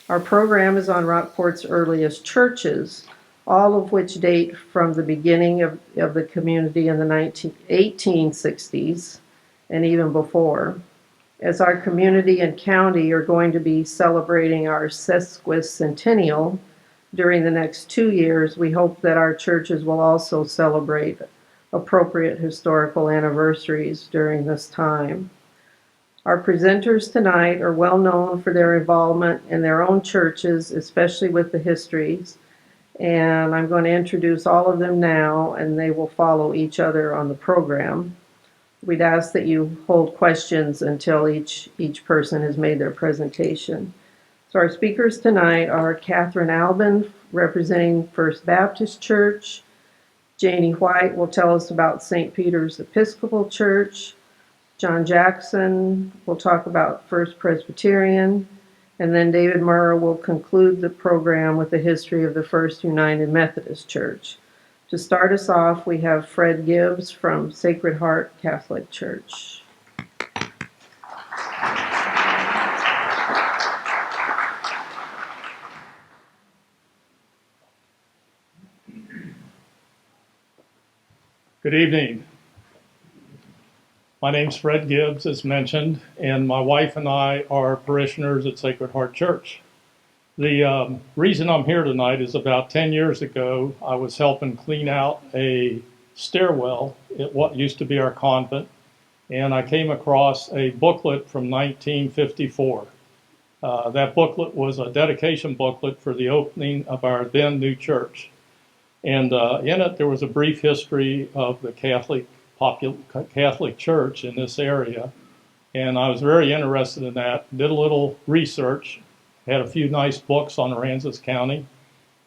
Our program is on Rockport's earliest churches, all of which date from the beginning of the community in the 1860s and even before. As our community and county are going to be celebrating our sesquicentennial during the next 2 years, we hope that our churches will also celebrate appropriate historical anniversaries during this time. Our presenters tonight are well known for their involvement in their own churches, especially with the histories, and I'm going to introduce all of them now, and they will follow each other on the program. We'd ask that you hold questions until each person has made their presentation. So our speakers tonight are Catherine Albin, representing First Baptist Church. Janie White will tell us about St. Peter's Episcopal Church. John Jackson will talk about First Presbyterian. And then David Murrah will conclude the program with the history of the First United Methodist Church. To start us off, we have Fred Gibbs from Sacred Heart Catholic Church. Good evening. My name's Fred Gibbs, as mentioned, and my wife and I are parishioners at Sacred Heart Church. The reason I'm here tonight is about 10 years ago, I was helping clean out a stairwell at what used to be our convent, and I came across a booklet from 1954. That booklet was a dedication booklet for the opening of our then new church. And in it, there was a brief history of the Catholic Church in this area. And I was very interested in that, did a little research, had a few nice books on Aransas County.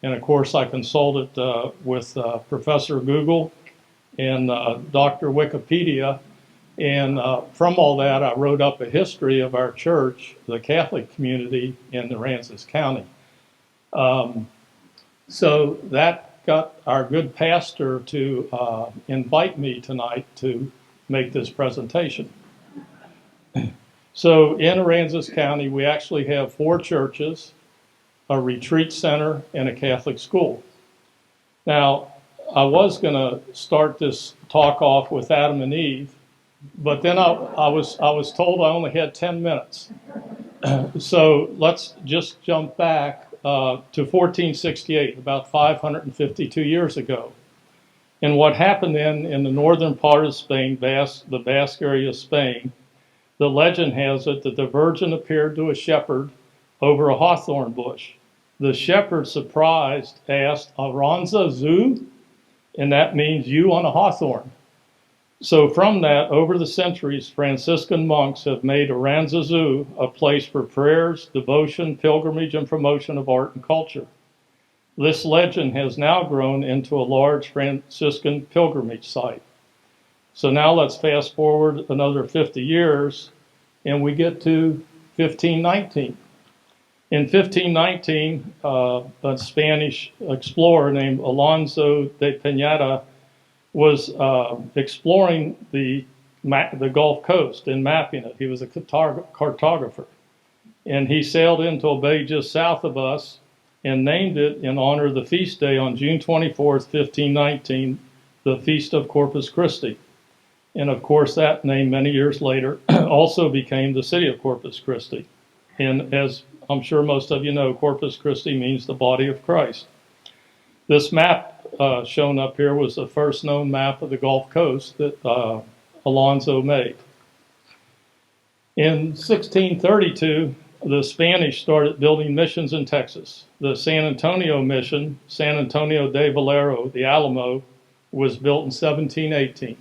And of course, I consulted with Professor Google and Dr. Wikipedia. And from all that, I wrote up a history of our church, the Catholic community in Aransas County. So that got our good pastor to invite me tonight to make this presentation. So in Aransas County, we actually have 4 churches, a retreat center, and a Catholic school. Now, I was going to start this talk off with Adam and Eve, but then I was told I only had 10 minutes. So let's just jump back to 1468, about 552 years ago. And what happened then in the northern part of Spain, the Basque area of Spain, the legend has it that the Virgin appeared to a shepherd over a hawthorn bush. The shepherd, surprised, asked, "Aransas, and that means you on a hawthorn." So from that, over the centuries, Franciscan monks have made Aransas a place for prayers, devotion, pilgrimage, and promotion of art and culture. This legend has now grown into a large Franciscan pilgrimage site. So now let's fast forward another 50 years, and we get to 1519. In 1519, a Spanish explorer named Alonso de Pineda was exploring the Gulf Coast and mapping it. He was a cartographer. And he sailed into a bay just south of us and named it in honor of the feast day on June 24th, 1519, the Feast of Corpus Christi. And of course, that name many years later also became the city of Corpus Christi. And as I'm sure most of you know, Corpus Christi means the body of Christ. This map shown up here was the first known map of the Gulf Coast that Alonso made. In 1632, the Spanish started building missions in Texas. The San Antonio mission, San Antonio de Valero, the Alamo, was built in 1718.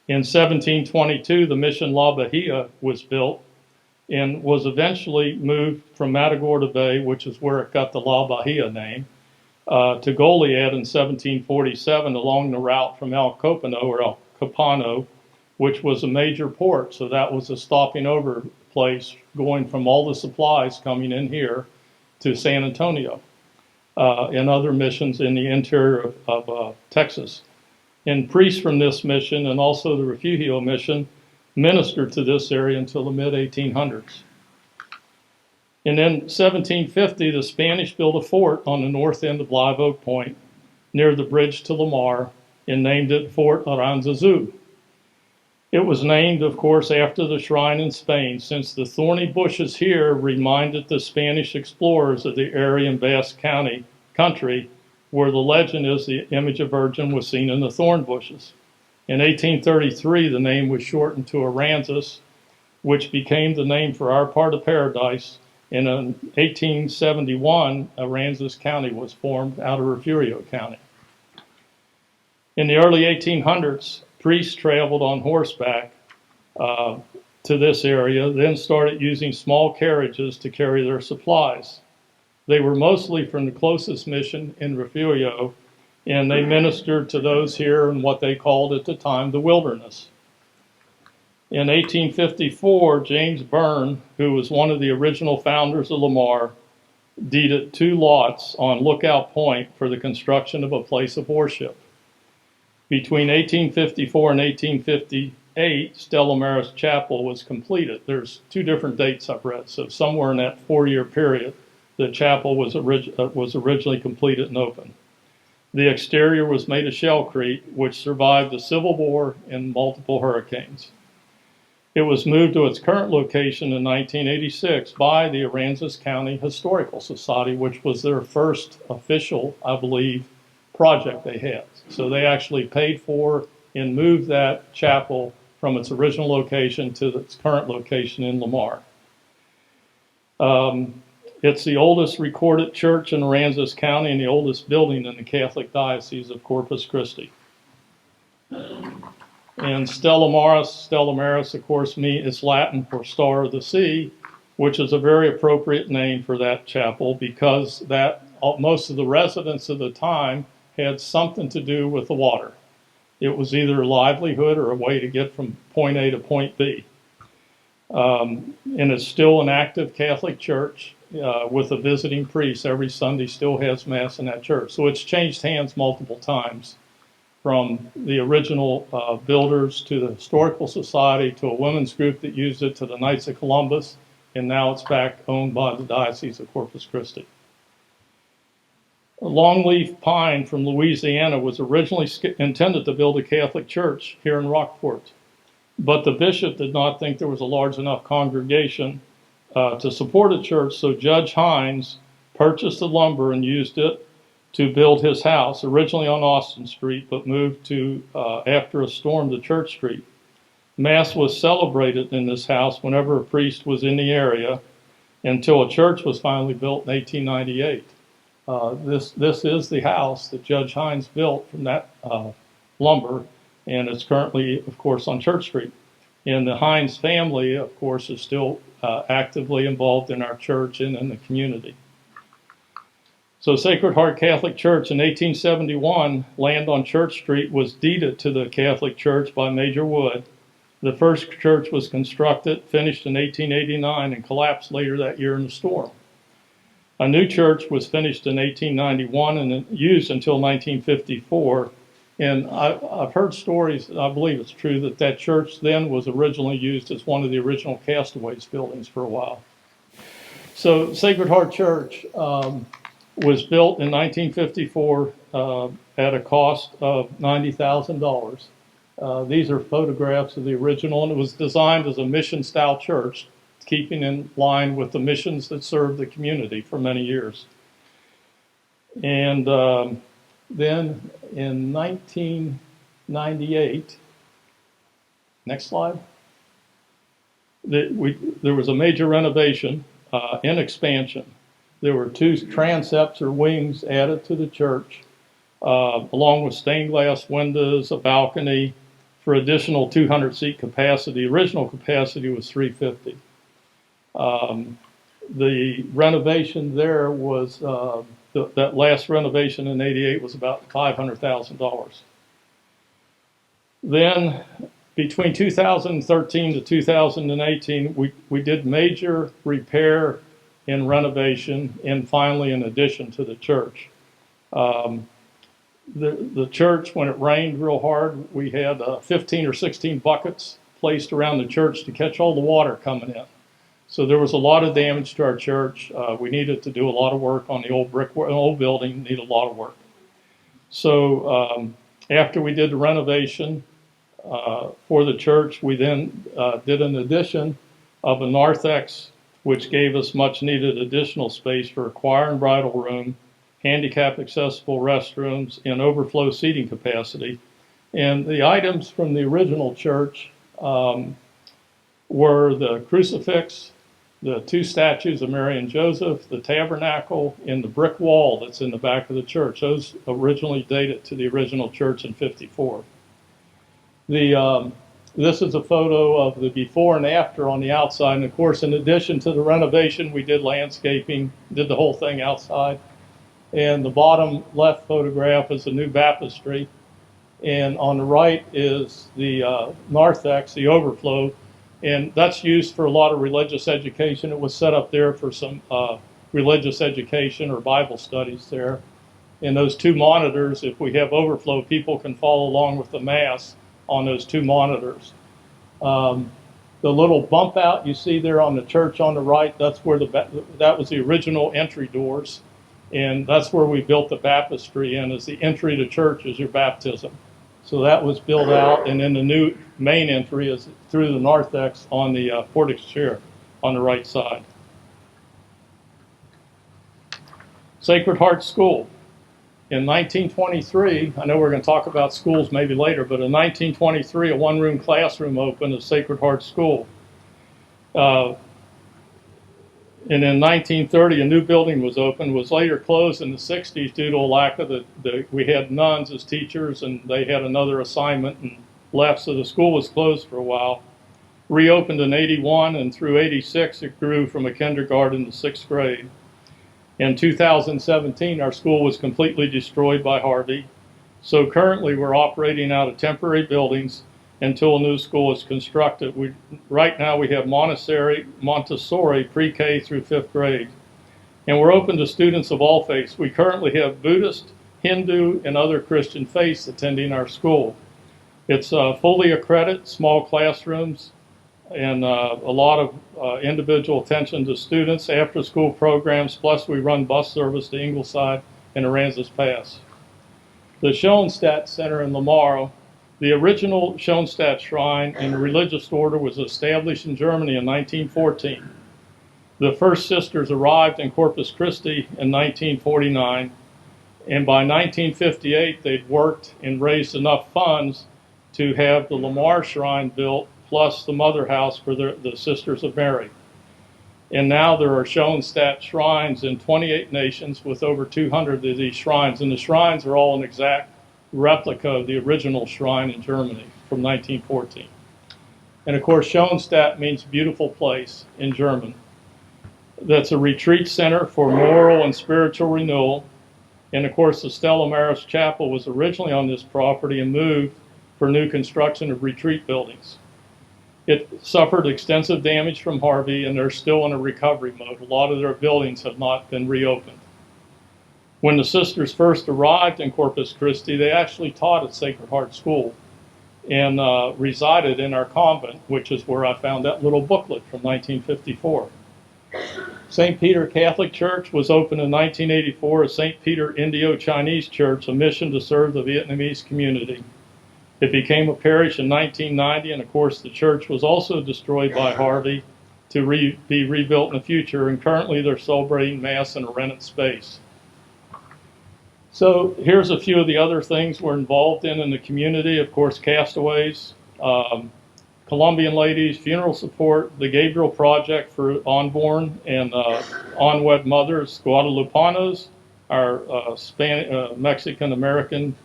In 1722, the mission La Bahia was built and was eventually moved from Matagorda Bay, which is where it got the La Bahia name, to Goliad in 1747 along the route from El Copano or El Copano, which was a major port. So that was a stopping over place going from all the supplies coming in here to San Antonio and other missions in the interior of Texas. And priests from this mission and also the Refugio mission ministered to this area until the mid-1800s. And in 1750, the Spanish built a fort on the north end of Live Oak Point near the bridge to Lamar and named it Fort Aransas. It was named, of course, after the shrine in Spain, since the thorny bushes here reminded the Spanish explorers of the area in Basque country, where the legend is the image of Virgin was seen in the thorn bushes. In 1833, the name was shortened to Aransas, which became the name for our part of paradise. And in 1871, Aransas County was formed out of Refugio County. In the early 1800s, priests traveled on horseback to this area, then started using small carriages to carry their supplies. They were mostly from the closest mission in Refugio, and they ministered to those here in what they called at the time the wilderness. In 1854, James Byrne, who was one of the original founders of Lamar, deeded 2 lots on Lookout Point for the construction of a place of worship. Between 1854 and 1858, Stella Maris Chapel was completed. There's 2 different dates I've read, so somewhere in that 4-year period, the chapel was originally completed and open. The exterior was made of shellcrete, which survived the Civil War and multiple hurricanes. It was moved to its current location in 1986 by the Aransas County Historical Society, which was their first official, I believe, project they had. So they actually paid for and moved that chapel from its original location to its current location in Lamar. It's the oldest recorded church in Aransas County and the oldest building in the Catholic Diocese of Corpus Christi. And Stella Maris, of course, is Latin for Star of the Sea, which is a very appropriate name for that chapel because most of the residents of the time had something to do with the water. It was either a livelihood or a way to get from point A to point B. And it's still an active Catholic church with a visiting priest every Sunday, still has Mass in that church. So it's changed hands multiple times, from the original builders to the Historical Society to a women's group that used it to the Knights of Columbus, and now it's back owned by the Diocese of Corpus Christi. A longleaf pine from Louisiana was originally intended to build a Catholic church here in Rockport, but the bishop did not think there was a large enough congregation to support a church, so Judge Hines purchased the lumber and used it to build his house, originally on Austin Street, but moved to, after a storm, to Church Street. Mass was celebrated in this house whenever a priest was in the area until a church was finally built in 1898. This is the house that Judge Hines built from that lumber, and it's currently, of course, on Church Street. And the Hines family, of course, is still actively involved in our church and in the community. So Sacred Heart Catholic Church in 1871, land on Church Street was deeded to the Catholic Church by Major Wood. The first church was constructed, finished in 1889, and collapsed later that year in the storm. A new church was finished in 1891 and used until 1954. And I've heard stories, I believe it's true, that church then was originally used as one of the original Castaways buildings for a while. So Sacred Heart Church was built in 1954 at a cost of $90,000. These are photographs of the original, and it was designed as a mission-style church, keeping in line with the missions that served the community for many years. And then in 1998, next slide, there was a major renovation and expansion. There were 2 transepts or wings added to the church, along with stained glass windows, a balcony for additional 200-seat capacity. The original capacity was 350. The renovation there was, that last renovation in '88 was about $500,000. Then between 2013 to 2018, we did major repair and renovation, and finally an addition to the church. The church, when it rained real hard, we had 15 or 16 buckets placed around the church to catch all the water coming in. So there was a lot of damage to our church. We needed to do a lot of work on the old building, needed a lot of work. So after we did the renovation for the church, we then did an addition of a narthex, which gave us much needed additional space for a choir and bridal room, handicap accessible restrooms, and overflow seating capacity. And the items from the original church were the crucifix, the two statues of Mary and Joseph, the tabernacle, and the brick wall that's in the back of the church. Those originally dated to the original church in 54. This is a photo of the before and after on the outside. And of course, in addition to the renovation, we did landscaping, did the whole thing outside. And the bottom left photograph is the new baptistry. And on the right is the narthex, the overflow. And that's used for a lot of religious education. It was set up there for some religious education or Bible studies there. And those two monitors, if we have overflow, people can follow along with the Mass on those two monitors. The little bump out you see there on the church on the right, that's where that was the original entry doors. And that's where we built the baptistry in, as the entry to church is your baptism. So that was built out, and then the new main entry is through the narthex on the portico chair on the right side. Sacred Heart School. In 1923, I know we're going to talk about schools maybe later, but in 1923, a one-room classroom opened at Sacred Heart School. And in 1930, a new building was opened, was later closed in the 60s due to a lack of we had nuns as teachers, and they had another assignment and left, so the school was closed for a while. Reopened in 81, and through 86, it grew from a kindergarten to 6th grade. In 2017, our school was completely destroyed by Harvey. So currently, we're operating out of temporary buildings until a new school is constructed. Right now, we have Montessori pre-K through 5th grade. And we're open to students of all faiths. We currently have Buddhist, Hindu, and other Christian faiths attending our school. It's fully accredited, small classrooms, and a lot of individual attention to students, after-school programs, plus we run bus service to Ingleside and Aransas Pass. The Schoenstatt Center in Lamar, the original Schoenstatt Shrine and the religious order was established in Germany in 1914. The first sisters arrived in Corpus Christi in 1949, and by 1958 they'd worked and raised enough funds to have the Lamar Shrine built, plus the mother house for the Sisters of Mary. And now there are Schoenstatt shrines in 28 nations with over 200 of these shrines. And the shrines are all an exact replica of the original shrine in Germany from 1914. And of course, Schoenstatt means beautiful place in German. That's a retreat center for moral and spiritual renewal. And of course, the Stella Maris Chapel was originally on this property and moved for new construction of retreat buildings. It suffered extensive damage from Harvey, and they're still in a recovery mode. A lot of their buildings have not been reopened. When the sisters first arrived in Corpus Christi, they actually taught at Sacred Heart School and resided in our convent, which is where I found that little booklet from 1954. St. Peter Catholic Church was opened in 1984 as St. Peter Indio-Chinese Church, a mission to serve the Vietnamese community. It became a parish in 1990, and of course the church was also destroyed by Harvey to be rebuilt in the future, and currently they're celebrating Mass in a rented space. So here's a few of the other things we're involved in the community. Of course, castaways, Colombian ladies, funeral support, the Gabriel Project for unborn and unwed mothers, Guadalupanos, our Mexican-American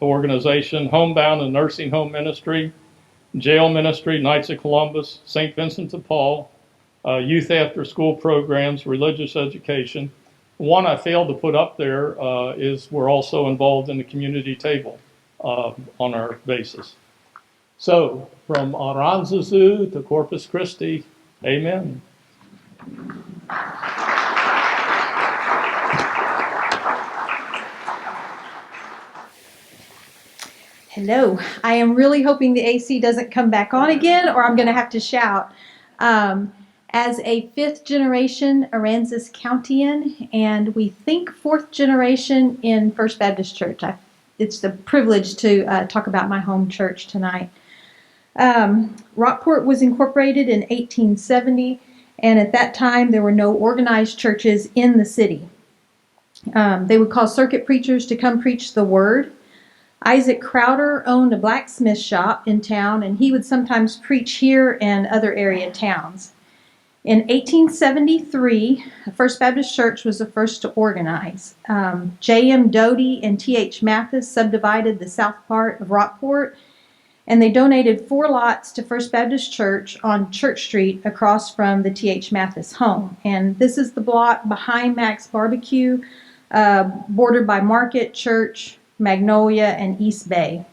organization, Homebound and Nursing Home Ministry, Jail Ministry, Knights of Columbus, St. Vincent de Paul, youth after school programs, religious education. One I failed to put up there is we're also involved in the community table on our basis. So from Aransas to Corpus Christi, amen. Hello. I am really hoping the AC doesn't come back on again, or I'm going to have to shout. as a fifth generation Aransas Countian, and we think fourth generation in First Baptist Church. It's a privilege to talk about my home church tonight. Rockport was incorporated in 1870, and at that time there were no organized churches in the city. They would call circuit preachers to come preach the word. Isaac Crowder owned a blacksmith shop in town, and he would sometimes preach here and other area towns. In 1873, First Baptist Church was the first to organize. J.M. Doty and T.H. Mathis subdivided the south part of Rockport, and they donated 4 lots to First Baptist Church on Church Street across from the T.H. Mathis home. And this is the block behind Mac's Barbecue, bordered by Market, Church, Magnolia, and East Bay.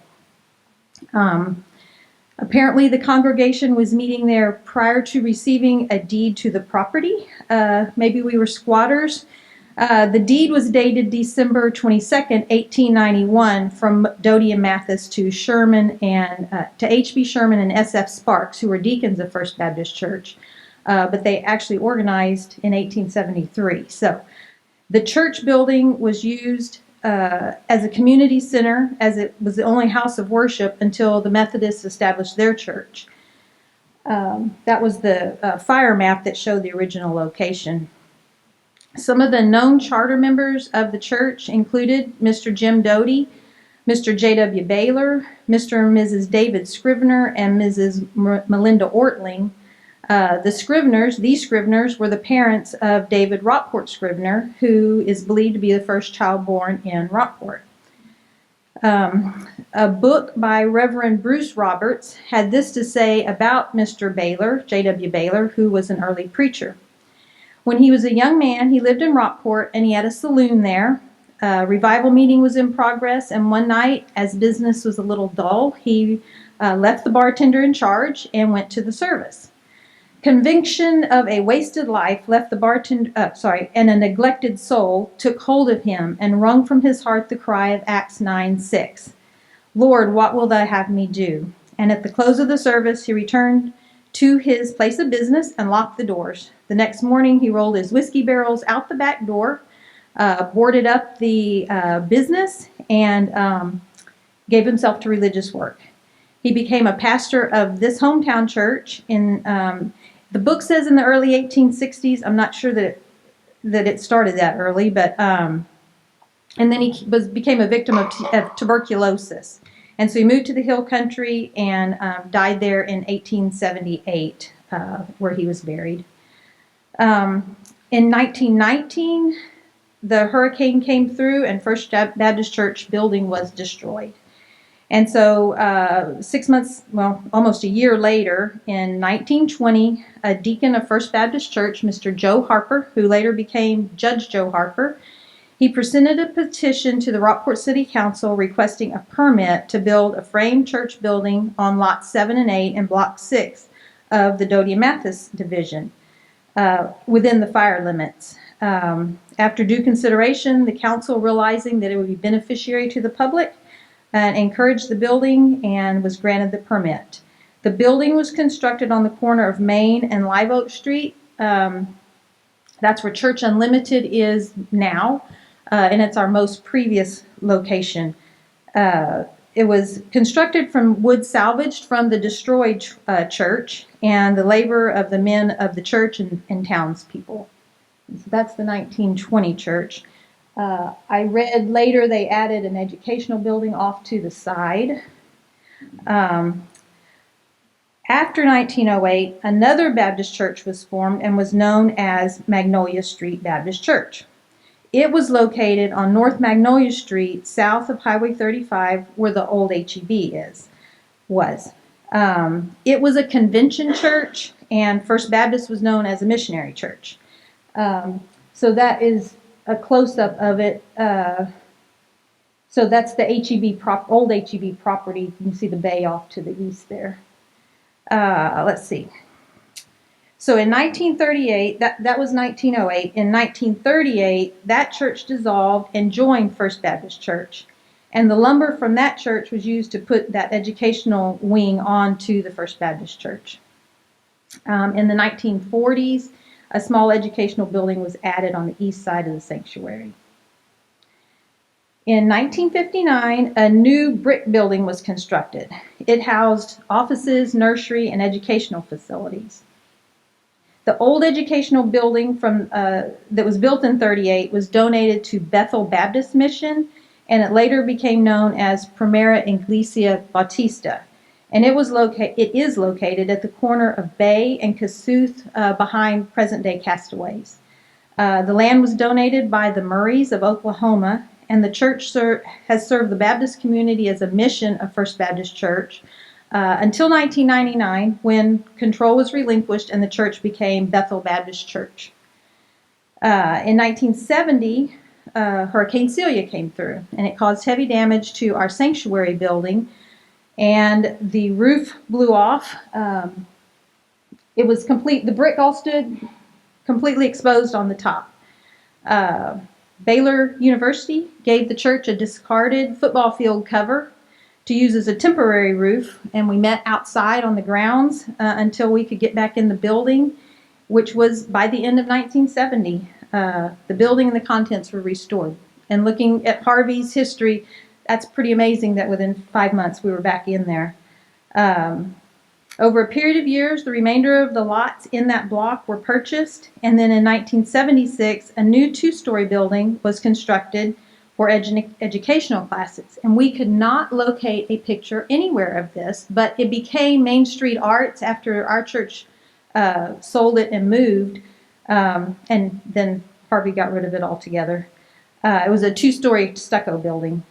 Apparently the congregation was meeting there prior to receiving a deed to the property. Maybe we were squatters. The deed was dated December 22nd, 1891, from Doty and Mathis to Sherman and to H.B. Sherman and S.F. Sparks, who were deacons of First Baptist Church, but they actually organized in 1873. So the church building was used as a community center, as it was the only house of worship until the Methodists established their church. That was the fire map that showed the original location. Some of the known charter members of the church included Mr. Jim Doty, Mr. J.W. Baylor, Mr. and Mrs. David Scrivener, and Mrs. Melinda Ortling. These Scriveners were the parents of David Rockport Scrivener, who is believed to be the first child born in Rockport. A book by Reverend Bruce Roberts had this to say about Mr. Baylor, J.W. Baylor, who was an early preacher. When he was a young man, he lived in Rockport, and he had a saloon there. A revival meeting was in progress, and one night, as business was a little dull, he left the bartender in charge and went to the service. Conviction of a wasted life left the bartender, and a neglected soul took hold of him and wrung from his heart the cry of Acts 9:6. Lord, what will thou have me do? And at the close of the service, he returned to his place of business and locked the doors. The next morning, he rolled his whiskey barrels out the back door, boarded up the business, and gave himself to religious work. He became a pastor of this hometown church in, the book says in the early 1860s. I'm not sure that it started that early, but, and then he became a victim of tuberculosis. And so he moved to the hill country and died there in 1878, where he was buried. In 1919, the hurricane came through and First Baptist Church building was destroyed. And so 6 months, well, almost a year later, in 1920, a deacon of First Baptist Church, Mr. Joe Harper, who later became Judge Joe Harper, he presented a petition to the Rockport City Council requesting a permit to build a frame church building on lots 7 and 8 and block 6 of the Doty and Mathis division within the fire limits. After due consideration, the council, realizing that it would be beneficiary to the public, encouraged the building and was granted the permit. The building was constructed on the corner of Main and Live Oak Street. That's where Church Unlimited is now. And it's our most previous location. It was constructed from wood salvaged from the destroyed church and the labor of the men of the church and townspeople. So that's the 1920 church. I read later they added an educational building off to the side. After 1908, another Baptist church was formed and was known as Magnolia Street Baptist Church. It was located on North Magnolia Street, south of Highway 35, where the old HEB was. It was a convention church, and First Baptist was known as a missionary church. So that is a close-up of it. So that's the old HEB property. You can see the bay off to the east there. Let's see. So in 1938, that was 1908. In 1938, that church dissolved and joined First Baptist Church. And the lumber from that church was used to put that educational wing onto the First Baptist Church. In the 1940s, a small educational building was added on the east side of the sanctuary. In 1959, a new brick building was constructed. It housed offices, nursery, and educational facilities. The old educational building that was built in 1938 was donated to Bethel Baptist Mission, and it later became known as Primera Iglesia Bautista. And it is located at the corner of Bay and Kossuth behind present-day Castaways. The land was donated by the Murrays of Oklahoma, and the church has served the Baptist community as a mission of First Baptist Church until 1999, when control was relinquished and the church became Bethel Baptist Church. In 1970, Hurricane Celia came through, and it caused heavy damage to our sanctuary building, and the roof blew off. It was complete. The brick all stood completely exposed on the top. Baylor University gave the church a discarded football field cover to use as a temporary roof, and we met outside on the grounds until we could get back in the building, which was by the end of 1970. The building and the contents were restored. And looking at Harvey's history, that's pretty amazing that within 5 months we were back in there. Over a period of years, the remainder of the lots in that block were purchased, and then in 1976, a new two-story building was constructed for educational classes. And we could not locate a picture anywhere of this, but it became Main Street Arts after our church sold it and moved, and then Harvey got rid of it altogether. It was a two-story stucco building.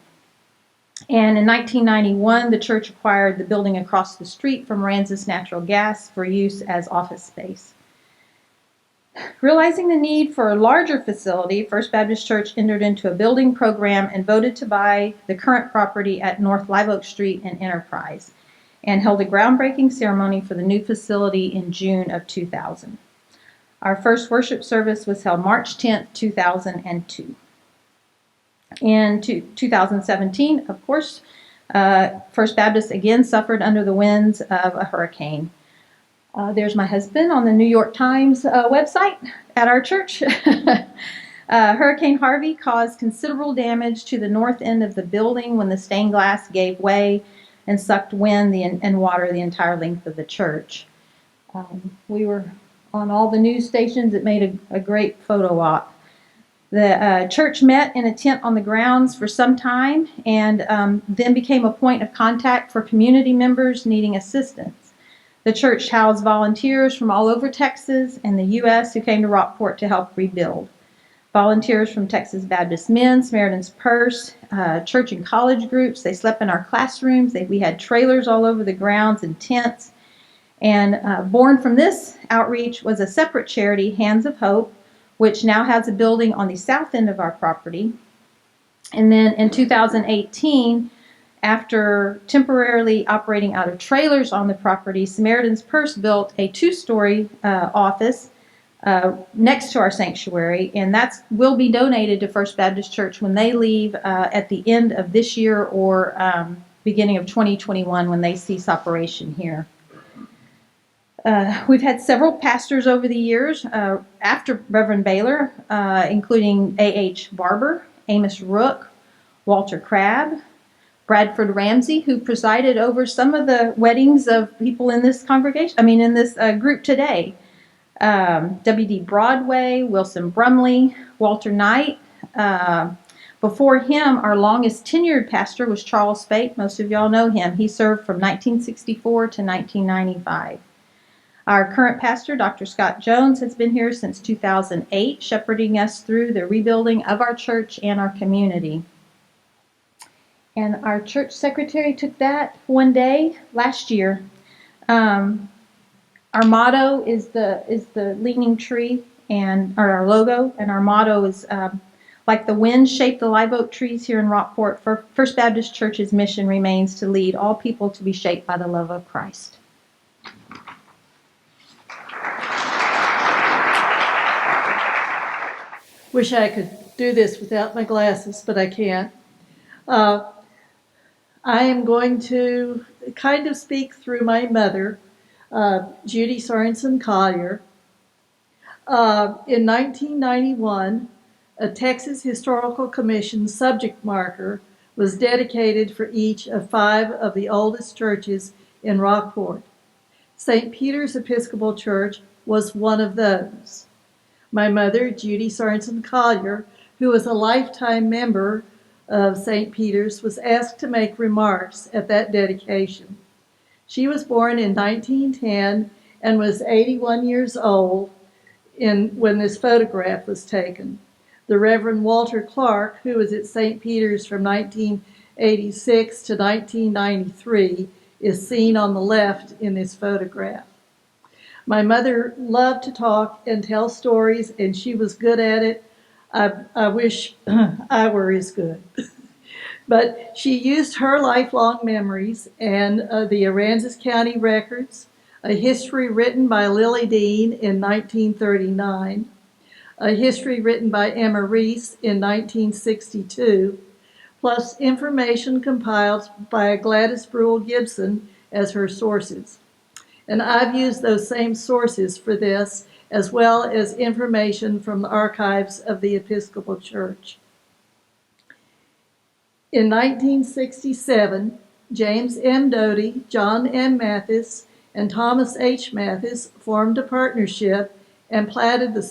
And in 1991, the church acquired the building across the street from Aransas Natural Gas for use as office space. Realizing the need for a larger facility, First Baptist Church entered into a building program and voted to buy the current property at North Live Oak Street and Enterprise, and held a groundbreaking ceremony for the new facility in June of 2000. Our first worship service was held March 10th, 2002. In 2017, of course, First Baptist again suffered under the winds of a hurricane. There's my husband on the New York Times website at our church. Hurricane Harvey caused considerable damage to the north end of the building when the stained glass gave way and sucked wind and water the entire length of the church. We were on all the news stations. It made a great photo op. The church met in a tent on the grounds for some time, and then became a point of contact for community members needing assistance. The church housed volunteers from all over Texas and the U.S. who came to Rockport to help rebuild. Volunteers from Texas Baptist Men, Samaritan's Purse, church and college groups. They slept in our classrooms. We had trailers all over the grounds and tents. And born from this outreach was a separate charity, Hands of Hope, which now has a building on the south end of our property. And then in 2018, after temporarily operating out of trailers on the property, Samaritan's Purse built a two-story office next to our sanctuary, and that will be donated to First Baptist Church when they leave at the end of this year or beginning of 2021 when they cease operation here. We've had several pastors over the years after Reverend Baylor, including A.H. Barber, Amos Rook, Walter Crabb, Bradford Ramsey, who presided over some of the weddings of people in this in this group today. W.D. Broadway, Wilson Brumley, Walter Knight. Before him, our longest tenured pastor was Charles Spate. Most of y'all know him. He served from 1964 to 1995. Our current pastor, Dr. Scott Jones, has been here since 2008, shepherding us through the rebuilding of our church and our community. And our church secretary took that one day last year. Our motto is the leaning tree, or our logo, and our motto is like the wind shaped the live oak trees here in Rockport. First Baptist Church's mission remains to lead all people to be shaped by the love of Christ. Wish I could do this without my glasses, but I can't. I am going to kind of speak through my mother. Judy Sorensen Collier. In 1991, a Texas Historical Commission subject marker was dedicated for each of 5 of the oldest churches in Rockport. St. Peter's Episcopal Church was one of those. My mother, Judy Sorensen Collier, who was a lifetime member of St. Peter's, was asked to make remarks at that dedication. She was born in 1910 and was 81 years old when this photograph was taken. The Reverend Walter Clark, who was at St. Peter's from 1986 to 1993, is seen on the left in this photograph. My mother loved to talk and tell stories, and she was good at it. I wish I were as good. But she used her lifelong memories and the Aransas County records, a history written by Lily Dean in 1939, a history written by Emma Reese in 1962, plus information compiled by Gladys Brule Gibson as her sources. And I've used those same sources for this, as well as information from the archives of the Episcopal Church. In 1967, James M. Doty, John M. Mathis, and Thomas H. Mathis formed a partnership and platted the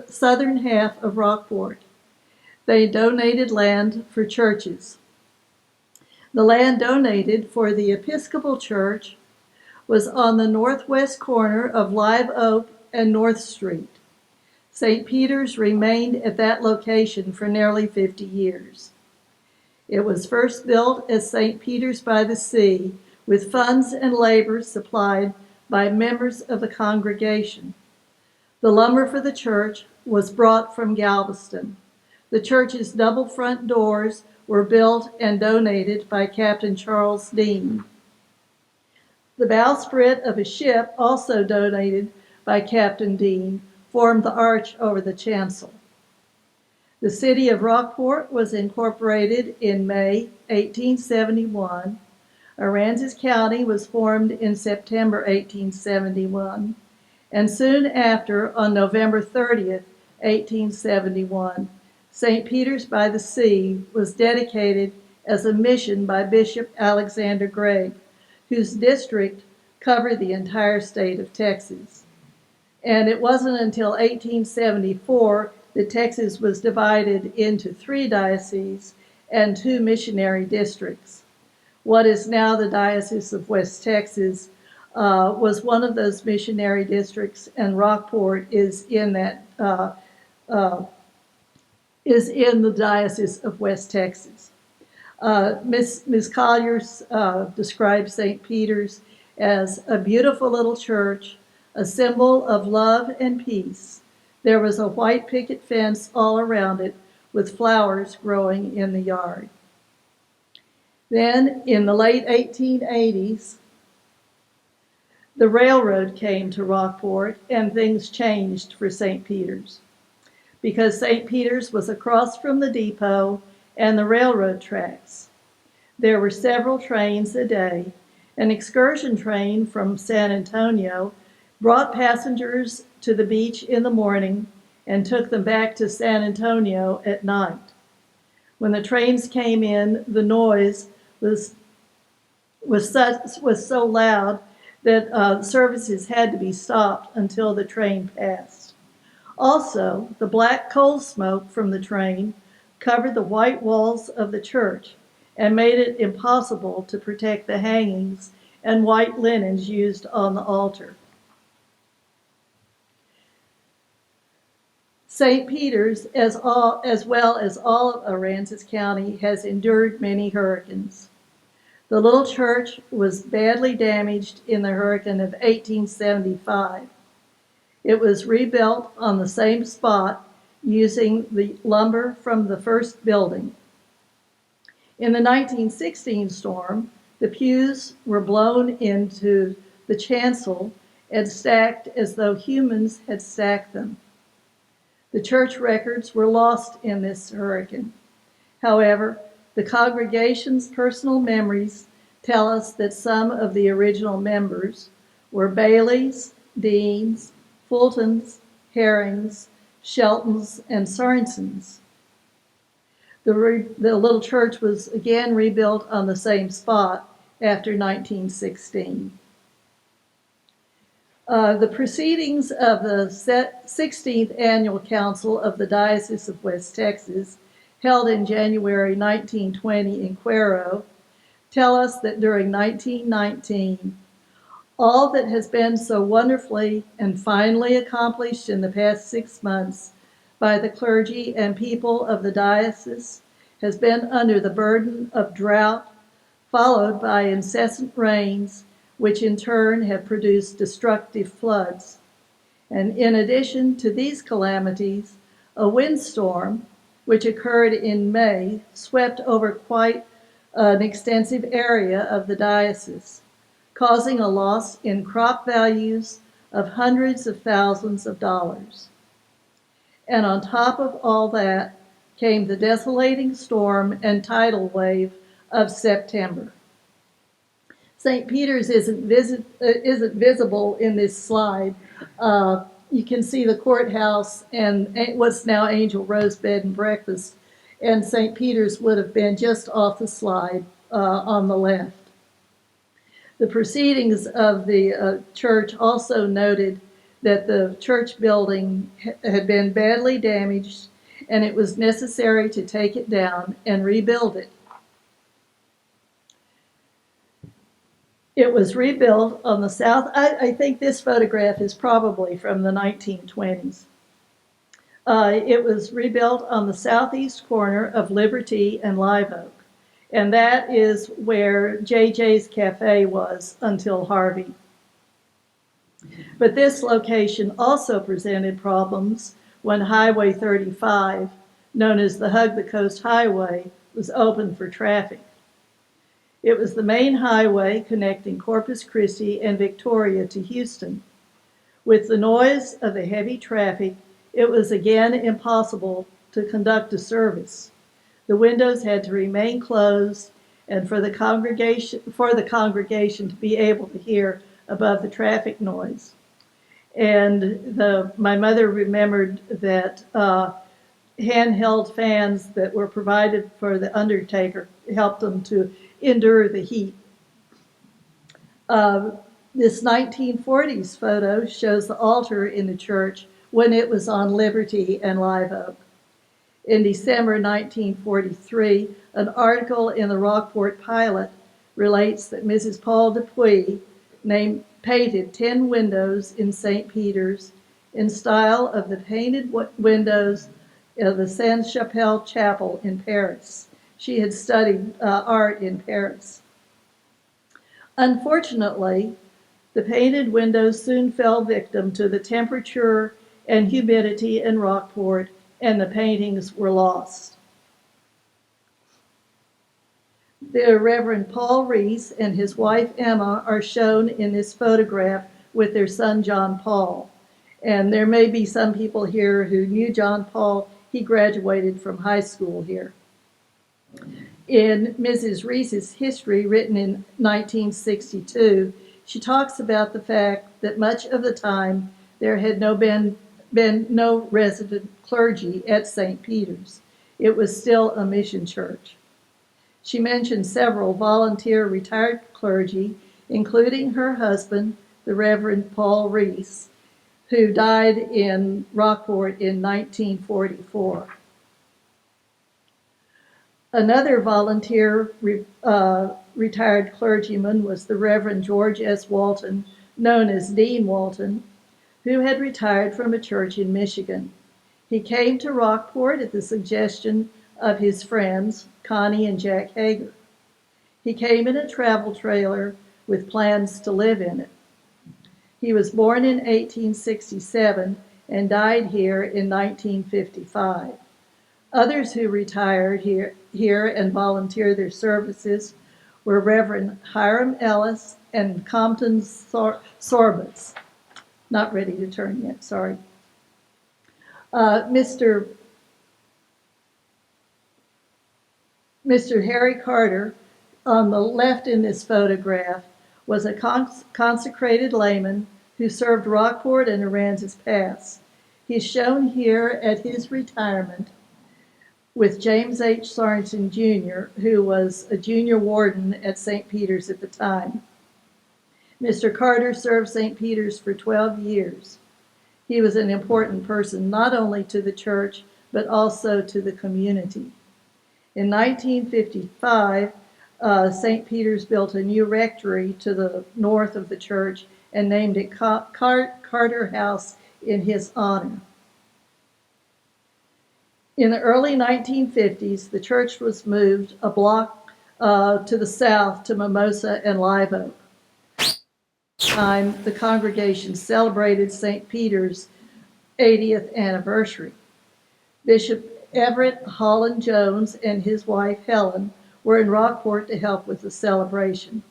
southern half of Rockport. They donated land for churches. The land donated for the Episcopal Church was on the northwest corner of Live Oak and North Street. St. Peter's remained at that location for nearly 50 years. It was first built as St. Peter's by the Sea, with funds and labor supplied by members of the congregation. The lumber for the church was brought from Galveston. The church's double front doors were built and donated by Captain Charles Dean. The bowsprit of a ship, also donated by Captain Dean, formed the arch over the chancel. The city of Rockport was incorporated in May 1871. Aransas County was formed in September 1871. And soon after, on November 30th, 1871, St. Peter's by the Sea was dedicated as a mission by Bishop Alexander Gregg, whose district covered the entire state of Texas. And it wasn't until 1874 that Texas was divided into 3 dioceses and 2 missionary districts. What is now the Diocese of West Texas was one of those missionary districts, and Rockport is in that is in the Diocese of West Texas. Ms. Collier described St. Peter's as a beautiful little church, a symbol of love and peace. There was a white picket fence all around it with flowers growing in the yard. Then, in the late 1880s, the railroad came to Rockport and things changed for St. Peter's. Because St. Peter's was across from the depot and the railroad tracks. There were several trains a day. An excursion train from San Antonio brought passengers to the beach in the morning and took them back to San Antonio at night. When the trains came in, the noise was so loud that services had to be stopped until the train passed. Also, the black coal smoke from the train covered the white walls of the church and made it impossible to protect the hangings and white linens used on the altar. St. Peter's, as well as all of Aransas County, has endured many hurricanes. The little church was badly damaged in the hurricane of 1875. It was rebuilt on the same spot using the lumber from the first building. In the 1916 storm, the pews were blown into the chancel and stacked as though humans had stacked them. The church records were lost in this hurricane. However, the congregation's personal memories tell us that some of the original members were Baileys, Deans, Fultons, Herrings, Sheltons, and Sorensens. The little church was again rebuilt on the same spot after 1916. The proceedings of the 16th Annual Council of the Diocese of West Texas, held in January 1920 in Cuero, tell us that during 1919, all that has been so wonderfully and finely accomplished in the past 6 months by the clergy and people of the diocese has been under the burden of drought, followed by incessant rains, which in turn have produced destructive floods. And in addition to these calamities, a windstorm, which occurred in May, swept over quite an extensive area of the diocese, causing a loss in crop values of hundreds of thousands of dollars. And on top of all that came the desolating storm and tidal wave of September. St. Peter's isn't visible in this slide. You can see the courthouse and what's now Angel Rose Bed and Breakfast, and St. Peter's would have been just off the slide on the left. The proceedings of the church also noted that the church building had been badly damaged and it was necessary to take it down and rebuild it. It was rebuilt on the south. I think this photograph is probably from the 1920s. It was rebuilt on the southeast corner of Liberty and Live Oak. And that is where JJ's Cafe was until Harvey. But this location also presented problems when Highway 35, known as the Hug the Coast Highway, was open for traffic. It was the main highway connecting Corpus Christi and Victoria to Houston. With the noise of the heavy traffic, it was again impossible to conduct a service. The windows had to remain closed, and for the congregation to be able to hear above the traffic noise. And my mother remembered that handheld fans that were provided for the undertaker helped them to endure the heat. This 1940s photo shows the altar in the church when it was on Liberty and Live Oak. In December 1943, an article in the Rockport Pilot relates that Mrs. Paul Dupuy painted 10 windows in St. Peter's in style of the painted windows of the Sainte-Chapelle Chapel in Paris. She had studied art in Paris. Unfortunately, the painted windows soon fell victim to the temperature and humidity in Rockport, and the paintings were lost. The Reverend Paul Reese and his wife Emma are shown in this photograph with their son John Paul. And there may be some people here who knew John Paul. He graduated from high school here. In Mrs. Reese's history, written in 1962, she talks about the fact that much of the time there had been no resident clergy at St. Peter's. It was still a mission church. She mentioned several volunteer retired clergy, including her husband, the Reverend Paul Reese, who died in Rockport in 1944. Another volunteer retired clergyman was the Reverend George S. Walton, known as Dean Walton, who had retired from a church in Michigan. He came to Rockport at the suggestion of his friends, Connie and Jack Hager. He came in a travel trailer with plans to live in it. He was born in 1867 and died here in 1955. Others who retired here and volunteered their services were Reverend Hiram Ellis and Compton Sorbitz. Not ready to turn yet, sorry. Mr. Harry Carter, on the left in this photograph, was a consecrated layman who served Rockport and Aransas Pass. He's shown here at his retirement with James H. Sorensen Jr., who was a junior warden at St. Peter's at the time. Mr. Carter served St. Peter's for 12 years. He was an important person not only to the church, but also to the community. In 1955, St. Peter's built a new rectory to the north of the church and named it Carter House in his honor. In the early 1950s, the church was moved a block to the south to Mimosa and Live Oak. At the time, the congregation celebrated St. Peter's 80th anniversary. Bishop Everett Holland Jones and his wife Helen were in Rockport to help with the celebration.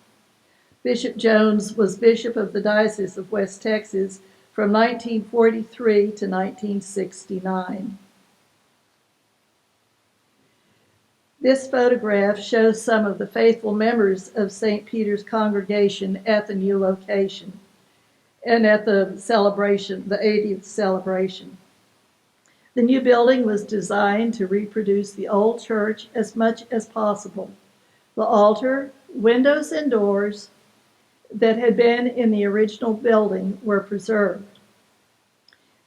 Bishop Jones was bishop of the Diocese of West Texas from 1943 to 1969. This photograph shows some of the faithful members of St. Peter's congregation at the new location and at the celebration, the 80th celebration. The new building was designed to reproduce the old church as much as possible. The altar, windows, and doors that had been in the original building were preserved.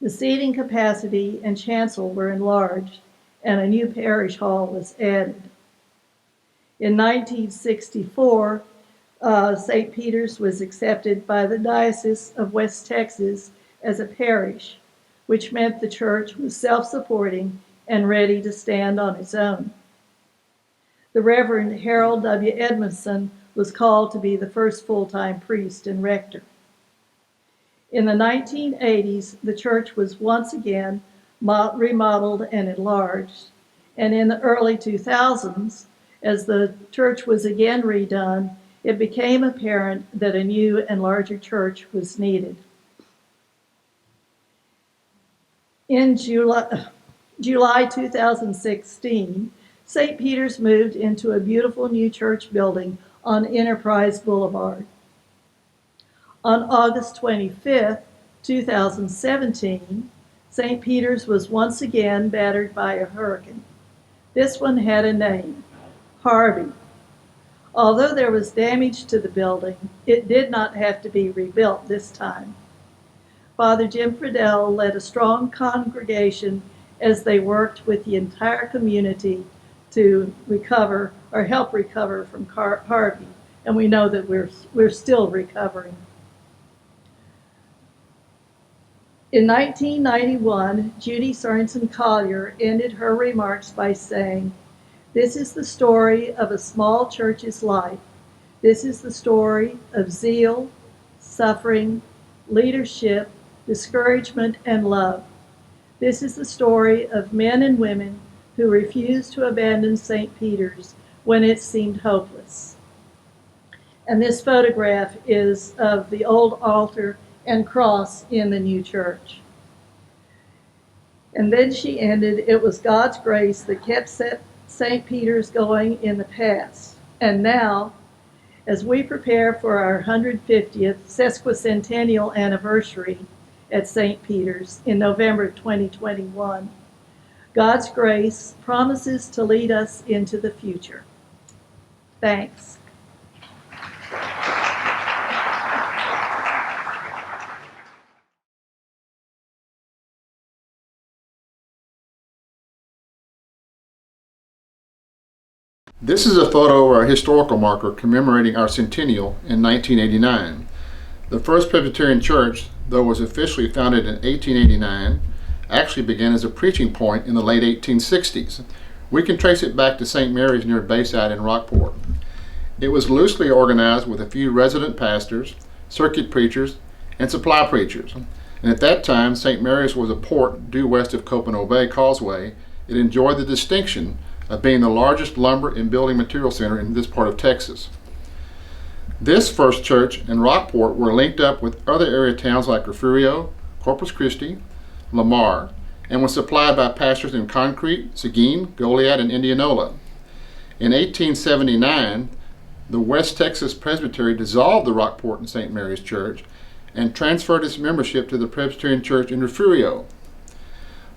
The seating capacity and chancel were enlarged, and a new parish hall was added. In 1964, St. Peter's was accepted by the Diocese of West Texas as a parish, which meant the church was self-supporting and ready to stand on its own. The Reverend Harold W. Edmondson was called to be the first full-time priest and rector. In the 1980s, the church was once again remodeled and enlarged, and in the early 2000s, as the church was again redone, it became apparent that a new and larger church was needed. In July 2016, St. Peter's moved into a beautiful new church building on Enterprise Boulevard. On August 25, 2017, St. Peter's was once again battered by a hurricane. This one had a name, Harvey. Although there was damage to the building, it did not have to be rebuilt this time. Father Jim Friedel led a strong congregation as they worked with the entire community to recover or help recover from Harvey, and we know that we're still recovering. In 1991, Judy Sorensen Collier ended her remarks by saying, "This is the story of a small church's life. This is the story of zeal, suffering, leadership, discouragement, and love. This is the story of men and women who refused to abandon St. Peter's when it seemed hopeless." And this photograph is of the old altar and cross in the new church. And then she ended, "It was God's grace that kept St. Peter's going in the past. And now, as we prepare for our 150th sesquicentennial anniversary at St. Peter's in November 2021, God's grace promises to lead us into the future." Thanks. This is a photo of our historical marker commemorating our centennial in 1989. The First Presbyterian Church, though it was officially founded in 1889, actually began as a preaching point in the late 1860s. We can trace it back to St. Mary's near Bayside in Rockport. It was loosely organized with a few resident pastors, circuit preachers, and supply preachers. And at that time, St. Mary's was a port due west of Copano Bay Causeway. It enjoyed the distinction of being the largest lumber and building material center in this part of Texas. This first church and Rockport were linked up with other area towns like Refugio, Corpus Christi, Lamar, and was supplied by pastors in Concrete, Seguin, Goliad, and Indianola. In 1879, the West Texas Presbytery dissolved the Rockport and St. Mary's Church and transferred its membership to the Presbyterian Church in Refugio.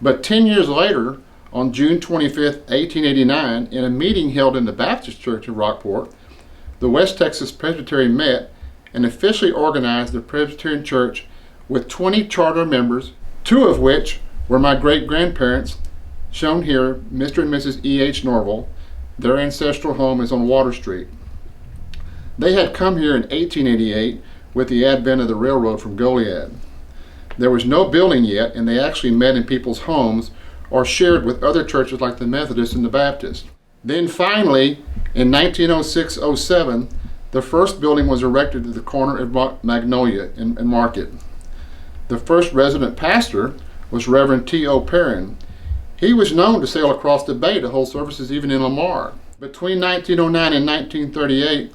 But 10 years later, on June 25, 1889, in a meeting held in the Baptist Church in Rockport, the West Texas Presbytery met and officially organized the Presbyterian Church with 20 charter members, 2 of which were my great-grandparents, shown here, Mr. and Mrs. E.H. Norval. Their ancestral home is on Water Street. They had come here in 1888 with the advent of the railroad from Goliad. There was no building yet, and they actually met in people's homes or shared with other churches like the Methodist and the Baptist. Then finally, in 1906-07, the first building was erected at the corner of Magnolia and Market. The first resident pastor was Reverend T.O. Perrin. He was known to sail across the bay to hold services even in Lamar. Between 1909 and 1938,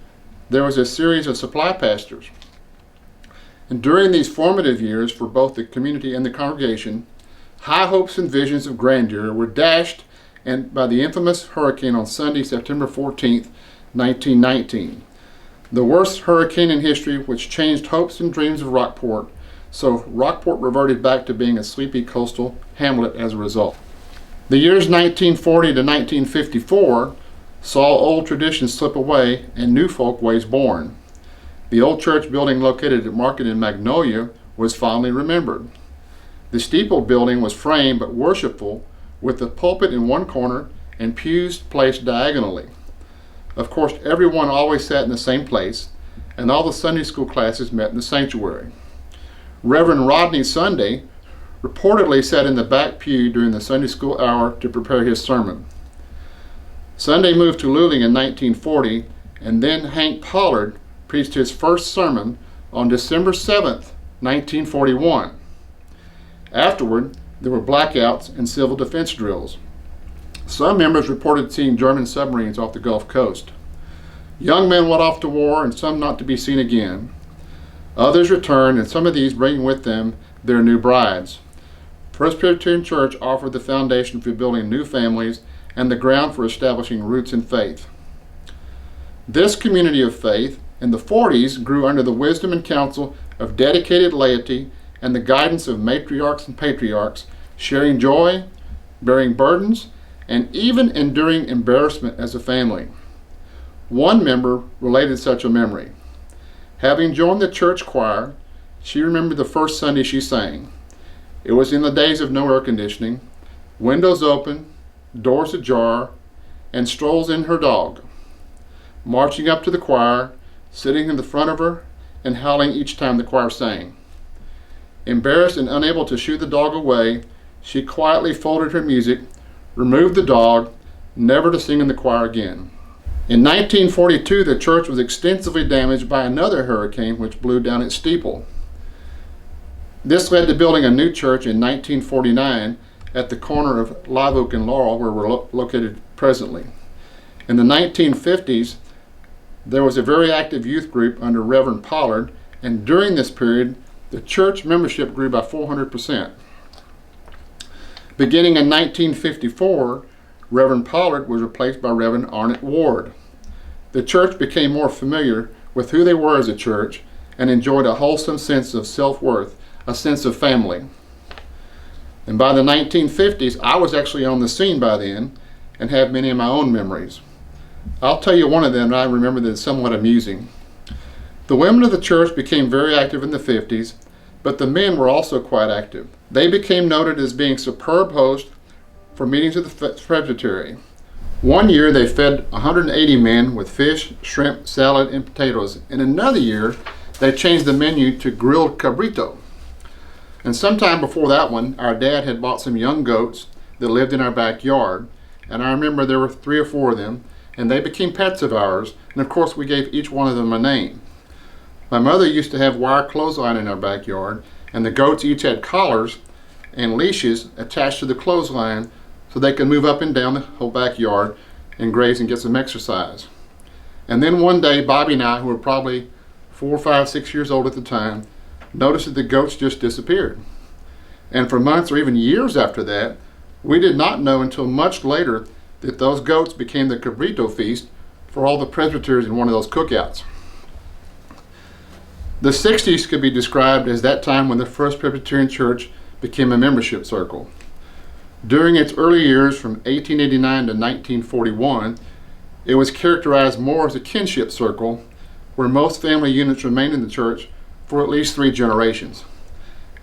there was a series of supply pastors. And during these formative years for both the community and the congregation, high hopes and visions of grandeur were dashed by the infamous hurricane on Sunday, September 14, 1919. The worst hurricane in history, which changed hopes and dreams of Rockport, so Rockport reverted back to being a sleepy coastal hamlet as a result. The years 1940 to 1954 saw old traditions slip away and new folkways born. The old church building located at Market in Magnolia was fondly remembered. The steeple building was framed but worshipful, with the pulpit in one corner and pews placed diagonally. Of course, everyone always sat in the same place, and all the Sunday school classes met in the sanctuary. Reverend Rodney Sunday reportedly sat in the back pew during the Sunday school hour to prepare his sermon. Sunday moved to Luling in 1940, and then Hank Pollard preached his first sermon on December 7th, 1941. Afterward, there were blackouts and civil defense drills. Some members reported seeing German submarines off the Gulf Coast. Young men went off to war and some not to be seen again. Others returned, and some of these bringing with them their new brides. First Presbyterian Church offered the foundation for building new families and the ground for establishing roots in faith. This community of faith in the 40s grew under the wisdom and counsel of dedicated laity and the guidance of matriarchs and patriarchs, sharing joy, bearing burdens, and even enduring embarrassment as a family. One member related such a memory. Having joined the church choir, she remembered the first Sunday she sang. It was in the days of no air conditioning, windows open, doors ajar, and strolls in her dog, marching up to the choir, sitting in the front of her, and howling each time the choir sang. Embarrassed and unable to shoo the dog away, she quietly folded her music, removed the dog, never to sing in the choir again. In 1942, the church was extensively damaged by another hurricane which blew down its steeple. This led to building a new church in 1949 at the corner of Live Oak and Laurel, where we're located presently. In the 1950s, there was a very active youth group under Reverend Pollard, and during this period, the church membership grew by 400%. Beginning in 1954, Reverend Pollard was replaced by Reverend Arnett Ward. The church became more familiar with who they were as a church and enjoyed a wholesome sense of self-worth, a sense of family. And by the 1950s, I was actually on the scene by then and have many of my own memories. I'll tell you one of them that I remember that is somewhat amusing. The women of the church became very active in the 50s, but the men were also quite active. They became noted as being superb hosts for meetings of the Presbytery. One year they fed 180 men with fish, shrimp, salad, and potatoes. In another year, they changed the menu to grilled cabrito. And sometime before that one, our dad had bought some young goats that lived in our backyard. And I remember there were 3 or 4 of them, and they became pets of ours. And of course, we gave each one of them a name. My mother used to have wire clothesline in our backyard, and the goats each had collars and leashes attached to the clothesline so they could move up and down the whole backyard and graze and get some exercise. And then one day, Bobby and I, who were probably 4, 5, 6 years old at the time, noticed that the goats just disappeared. And for months or even years after that, we did not know until much later that those goats became the cabrito feast for all the presbyters in one of those cookouts. The 60s could be described as that time when the First Presbyterian Church became a membership circle. During its early years from 1889 to 1941, it was characterized more as a kinship circle where most family units remained in the church for at least 3 generations.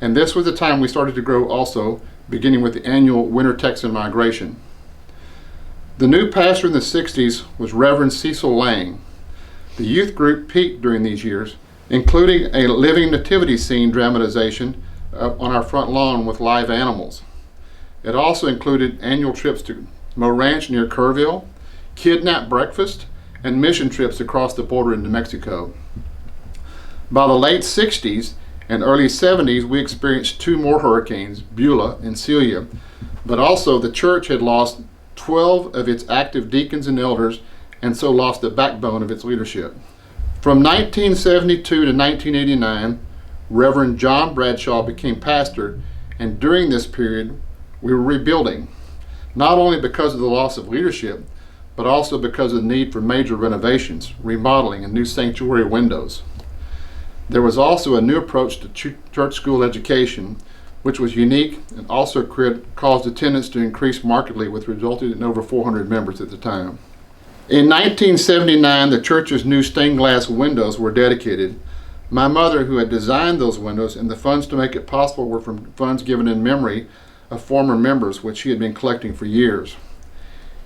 And this was the time we started to grow also, beginning with the annual winter Texan migration. The new pastor in the 60s was Reverend Cecil Lang. The youth group peaked during these years, including a living nativity scene dramatization on our front lawn with live animals. It also included annual trips to Mo Ranch near Kerrville, kidnap breakfast, and mission trips across the border into Mexico. By the late 60s and early 70s, we experienced 2 more hurricanes, Beulah and Celia, but also the church had lost 12 of its active deacons and elders, and so lost the backbone of its leadership. From 1972 to 1989, Reverend John Bradshaw became pastor, and during this period, we were rebuilding, not only because of the loss of leadership, but also because of the need for major renovations, remodeling, and new sanctuary windows. There was also a new approach to church school education, which was unique and also caused attendance to increase markedly, which resulted in over 400 members at the time. In 1979, the church's new stained glass windows were dedicated. My mother, who had designed those windows, and the funds to make it possible were from funds given in memory of former members, which she had been collecting for years.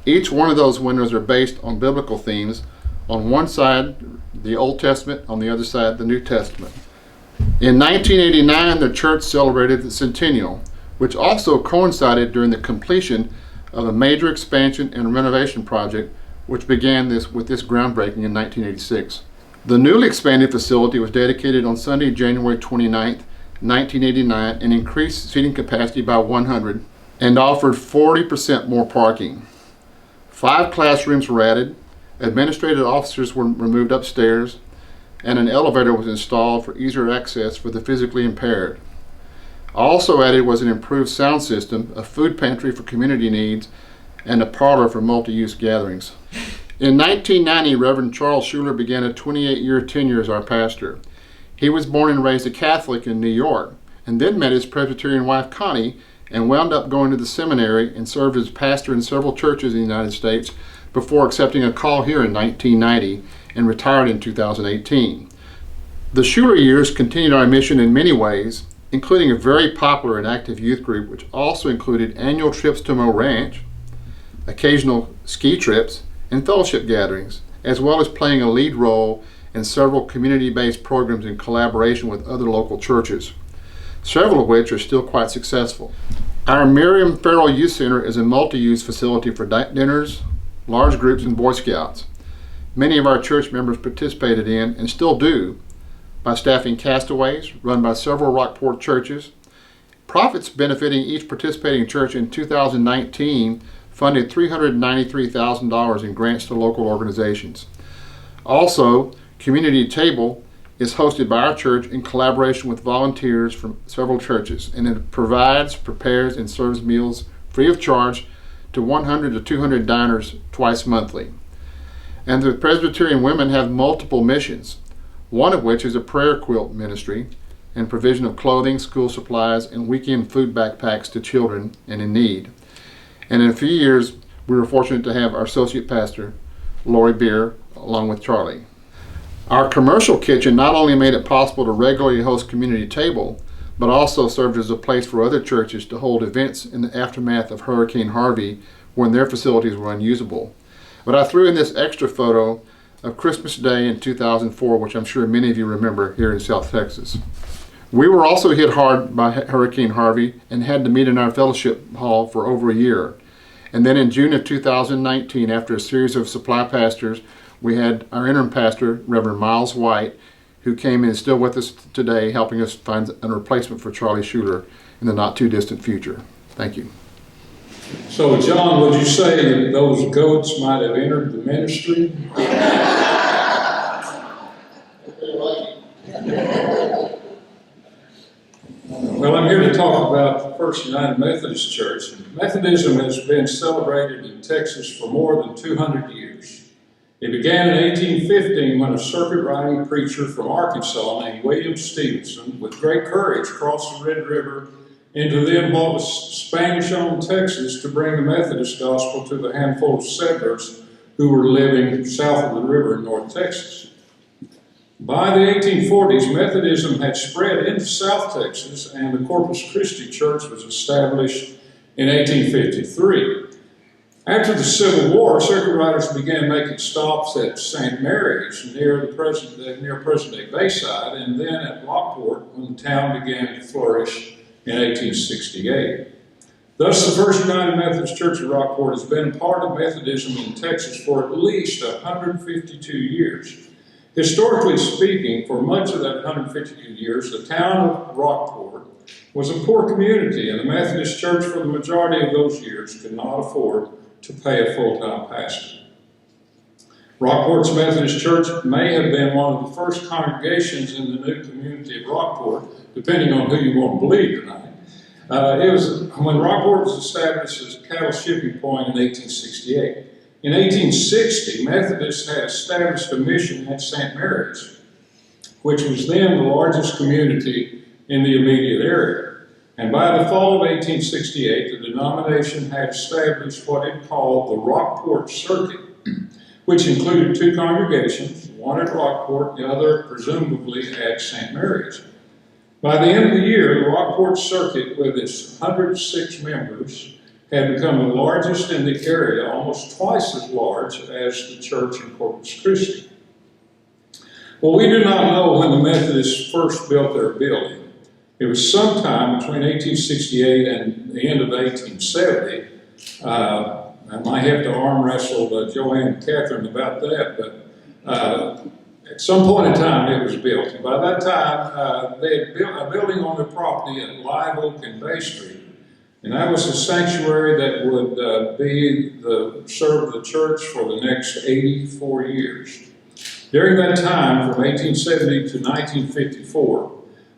Each one of those windows are based on biblical themes. On one side, the Old Testament, on the other side, the New Testament. In 1989, the church celebrated the centennial, which also coincided during the completion of a major expansion and renovation project, which began with this groundbreaking in 1986. The newly expanded facility was dedicated on Sunday, January 29th, 1989, and increased seating capacity by 100 and offered 40% more parking. 5 classrooms were added, administrative officers were removed upstairs, and an elevator was installed for easier access for the physically impaired. Also added was an improved sound system, a food pantry for community needs, and a parlor for multi-use gatherings. In 1990, Reverend Charles Schuler began a 28-year tenure as our pastor. He was born and raised a Catholic in New York, and then met his Presbyterian wife Connie, and wound up going to the seminary and served as pastor in several churches in the United States before accepting a call here in 1990 and retired in 2018. The Schuler years continued our mission in many ways, including a very popular and active youth group, which also included annual trips to Mo Ranch, occasional ski trips, and fellowship gatherings, as well as playing a lead role in several community-based programs in collaboration with other local churches, several of which are still quite successful. Our Miriam Farrell Youth Center is a multi-use facility for dinners, large groups, and Boy Scouts. Many of our church members participated in, and still do, by staffing castaways, run by several Rockport churches. Profits benefiting each participating church in 2019 funded $393,000 in grants to local organizations. Also, Community Table is hosted by our church in collaboration with volunteers from several churches, and it provides, prepares, and serves meals free of charge to 100 to 200 diners twice monthly. And the Presbyterian women have multiple missions, one of which is a prayer quilt ministry and provision of clothing, school supplies, and weekend food backpacks to children and in need. And in a few years, we were fortunate to have our associate pastor, Lori Beer, along with Charlie. Our commercial kitchen not only made it possible to regularly host Community Table, but also served as a place for other churches to hold events in the aftermath of Hurricane Harvey when their facilities were unusable. But I threw in this extra photo of Christmas Day in 2004, which I'm sure many of you remember here in South Texas. We were also hit hard by Hurricane Harvey and had to meet in our fellowship hall for over a year. And then in June of 2019, after a series of supply pastors, we had our interim pastor, Reverend Miles White, who came and is still with us today, helping us find a replacement for Charlie Schuler in the not too distant future. Thank you. So, John, would you say that those goats might have entered the ministry? Well, I'm here to talk about the First United Methodist Church. Methodism has been celebrated in Texas for more than 200 years. It began in 1815 when a circuit-riding preacher from Arkansas named William Stevenson, with great courage, crossed the Red River into then what was Spanish-owned Texas to bring the Methodist gospel to the handful of settlers who were living south of the river in North Texas. By the 1840s, Methodism had spread into South Texas, and the Corpus Christi Church was established in 1853. After the Civil War, circuit riders began making stops at St. Mary's near present-day Bayside, and then at Rockport when the town began to flourish in 1868. Thus, the First United Methodist Church of Rockport has been part of Methodism in Texas for at least 152 years. Historically speaking, for much of that 152 years, the town of Rockport was a poor community, and the Methodist Church for the majority of those years could not afford to pay a full-time pastor. Rockport's Methodist Church may have been one of the first congregations in the new community of Rockport, depending on who you want to believe tonight. It was when Rockport was established as a cattle shipping point in 1868. In 1860, Methodists had established a mission at St. Mary's, which was then the largest community in the immediate area. And by the fall of 1868, the denomination had established what it called the Rockport Circuit, which included two congregations, one at Rockport, the other presumably at St. Mary's. By the end of the year, the Rockport Circuit, with its 106 members, had become the largest in the area, almost twice as large as the church in Corpus Christi. Well, we do not know when the Methodists first built their building. It was sometime between 1868 and the end of 1870. I might have to arm wrestle Joanne and Catherine about that, but at some point in time it was built. And by that time, they had built a building on their property at Live Oak and Bay Street. And that was a sanctuary that would serve the church for the next 84 years. During that time, from 1870 to 1954,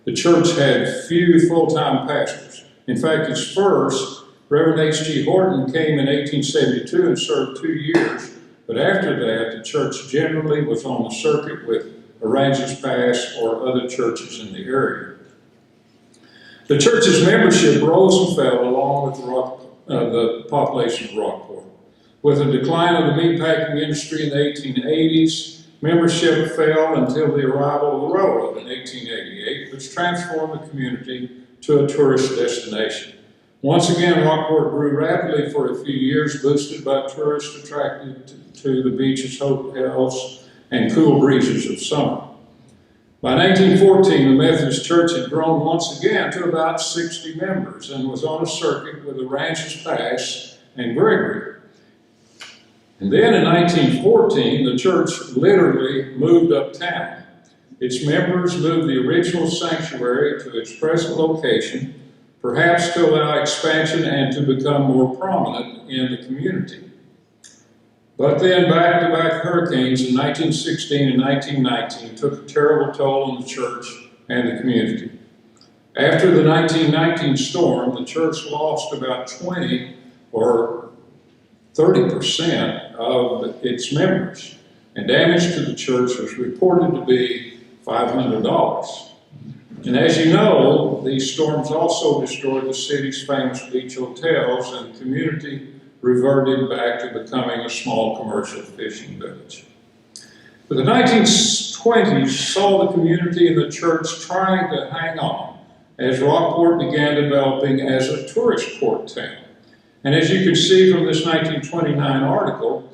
the church had few full-time pastors. In fact, its first, Reverend H.G. Horton, came in 1872 and served 2 years, but after that, the church generally was on the circuit with Aransas Pass or other churches in the area. The church's membership rose and fell along with the population of Rockport. With the decline of the meatpacking industry in the 1880s, membership fell until the arrival of the railroad in 1888, which transformed the community to a tourist destination. Once again, Rockport grew rapidly for a few years, boosted by tourists attracted to the beaches, hotels, and cool breezes of summer. By 1914, the Methodist Church had grown once again to about 60 members and was on a circuit with Aransas Pass and Gregory. And then in 1914, the church literally moved uptown. Its members moved the original sanctuary to its present location, perhaps to allow expansion and to become more prominent in the community. But then back-to-back hurricanes in 1916 and 1919 took a terrible toll on the church and the community. After the 1919 storm, the church lost about 20 or 30% of its members, and damage to the church was reported to be $500. And as you know, these storms also destroyed the city's famous beach hotels, and the community reverted back to becoming a small commercial fishing village. But the 1920s saw the community and the church trying to hang on as Rockport began developing as a tourist port town. And as you can see from this 1929 article,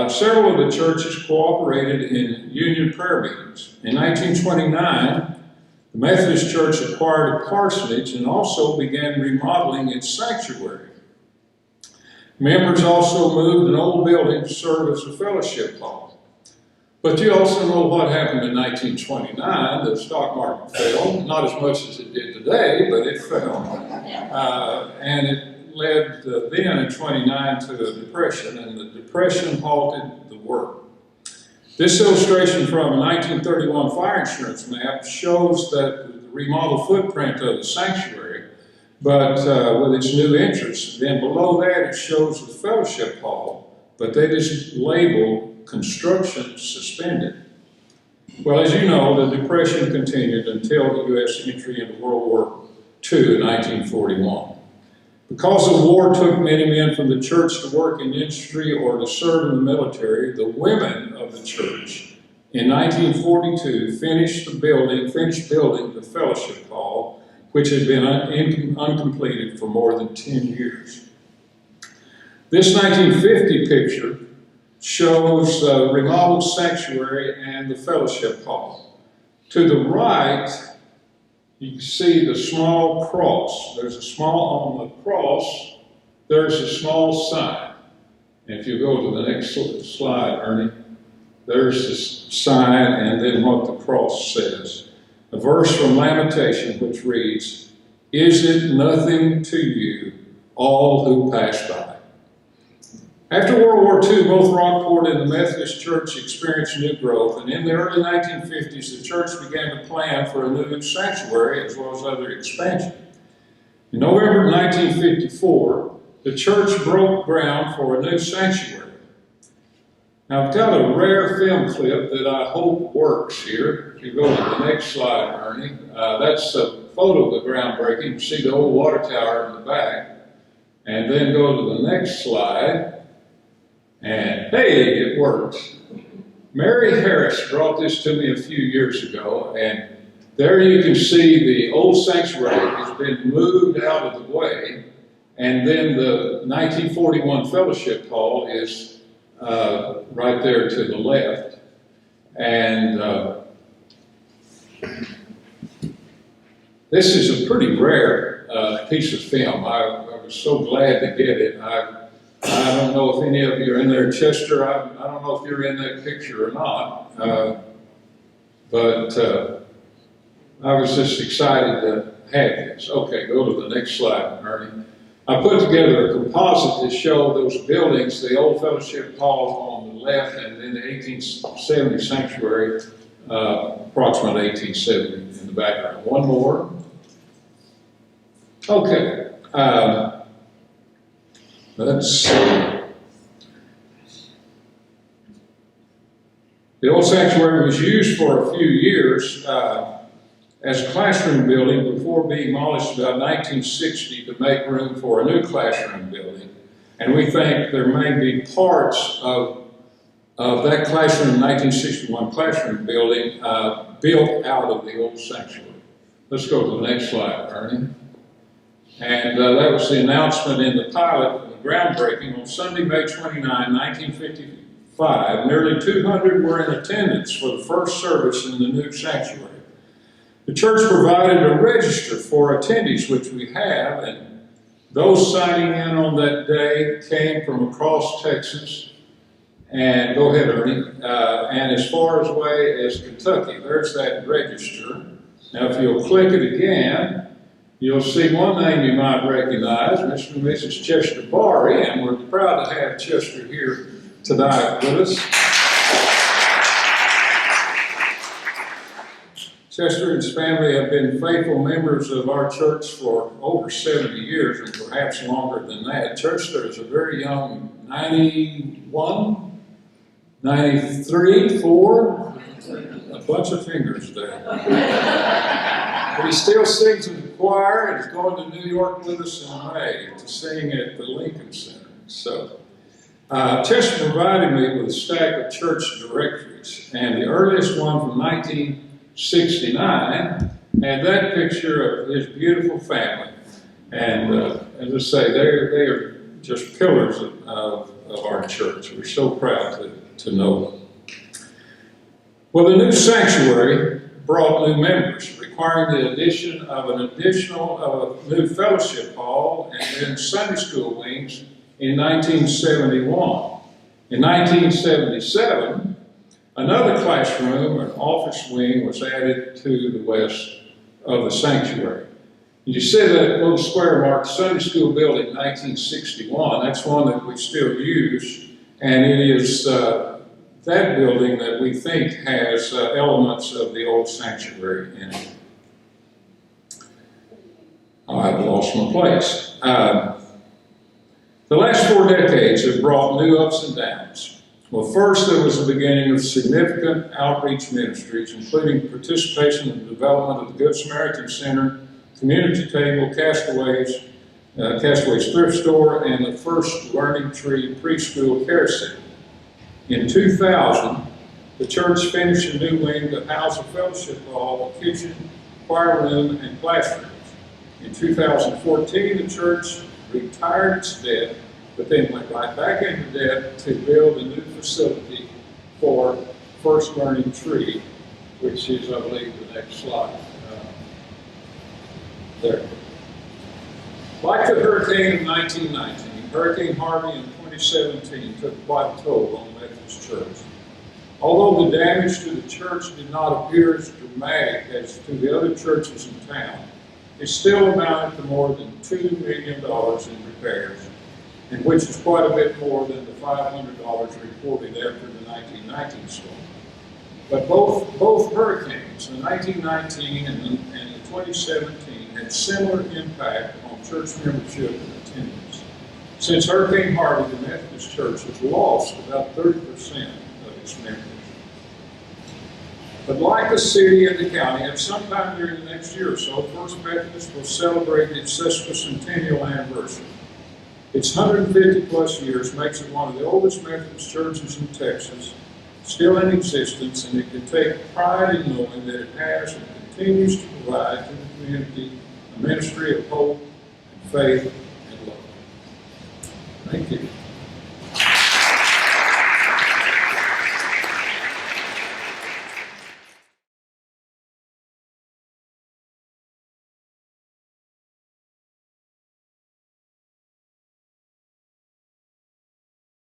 several of the churches cooperated in union prayer meetings. In 1929, the Methodist Church acquired a parsonage and also began remodeling its sanctuary. Members also moved an old building to serve as a fellowship hall. But you also know what happened in 1929. The stock market fell, not as much as it did today, but it fell. And it led then in 29 to a depression, and the depression halted the work. This illustration from a 1931 fire insurance map shows that the remodeled footprint of the sanctuary, but with its new entrance. Then below that it shows the fellowship hall, but they just labeled construction suspended. Well, as you know, the Depression continued until the U.S. entry into World War II in 1941. Because the war took many men from the church to work in industry or to serve in the military, the women of the church in 1942 finished building the fellowship hall, which had been uncompleted for more than 10 years. This 1950 picture shows the remodeled sanctuary and the fellowship hall. To the right, you can see the small cross. There's a small, on the cross, there's a small sign. And if you go to the next slide, Ernie, there's this sign and then what the cross says. A verse from Lamentation which reads, "Is it nothing to you, all who pass by?" After World War II, both Rockport and the Methodist Church experienced new growth, and in the early 1950s, the church began to plan for a new sanctuary as well as other expansion. In November 1954, the church broke ground for a new sanctuary. Now, I've got a rare film clip that I hope works here. If you go to the next slide, Ernie, that's a photo of the groundbreaking. You can see the old water tower in the back. And then go to the next slide. And hey, it works. Mary Harris brought this to me a few years ago, and there you can see the old sanctuary has been moved out of the way, and then the 1941 fellowship hall is right there to the left. And this is a pretty rare piece of film. I was so glad to get it. I don't know if any of you are in there, Chester. I don't know if you're in that picture or not, but I was just excited to have this. Okay, go to the next slide, Ernie. I put together a composite to show those buildings, the old fellowship hall on the left, and then the 1870 sanctuary, approximately 1870 in the background. One more. Okay. Let's see. The old sanctuary was used for a few years as a classroom building before being demolished about 1960 to make room for a new classroom building. And we think there may be parts of that classroom, 1961 classroom building, built out of the old sanctuary. Let's go to the next slide, Ernie. And that was the announcement in the pilot, the groundbreaking, on Sunday, May 29, 1955. Nearly 200 were in attendance for the first service in the new sanctuary. The church provided a register for attendees, which we have, and those signing in on that day came from across Texas, and go ahead, Ernie, and as far away as Kentucky. There's that register. Now, if you'll click it again, you'll see one name you might recognize, Mr. and Mrs. Chester Barr, and we're proud to have Chester here tonight with us. Chester and his family have been faithful members of our church for over 70 years, and perhaps longer than that. Chester is a very young 91, 93, 4, a bunch of fingers there. But he still sings in the choir and is going to New York with us in May to sing at the Lincoln Center. So, Chester provided me with a stack of church directories, and the earliest one from 1969 had that picture of his beautiful family. And as I say, they are just pillars of our church. We're so proud to know them. Well, the new sanctuary brought new members, requiring the addition of an additional new fellowship hall and then Sunday school wings in 1971. In 1977, another classroom and office wing was added to the west of the sanctuary. You see that little square marked Sunday school building, 1961. That's one that we still use, and it is that building that we think has elements of the old sanctuary in it. I've lost my place. The last 4 decades have brought new ups and downs. Well, first, there was the beginning of significant outreach ministries, including participation in the development of the Good Samaritan Center, Community Table, Castaways Thrift Store, and the first Learning Tree Preschool Care Center. In 2000, the church finished a new wing that housed a fellowship hall, a kitchen, choir room, and classrooms. In 2014, the church retired its debt, but then went right back into debt to build a new facility for First Learning Tree, which is, I believe, the next slide. There. Like the hurricane of 1919, Hurricane Harvey in 2017 took quite a toll on the Methodist Church. Although the damage to the church did not appear as dramatic as to the other churches in town, it still amounted to more than $2 million in repairs, and which is quite a bit more than the $500 reported after the 1919 storm. But both hurricanes, the 1919 and the 2017, had similar impact on church membership and attendance. Since Hurricane Harvey, the Methodist Church has lost about 30% of its members. But like the city and the county, at some time during the next year or so, First Methodist will celebrate its sesquicentennial anniversary. Its 150 plus years makes it one of the oldest Methodist churches in Texas, still in existence, and it can take pride in knowing that it has and continues to provide to the community a ministry of hope and faith and love. Thank you.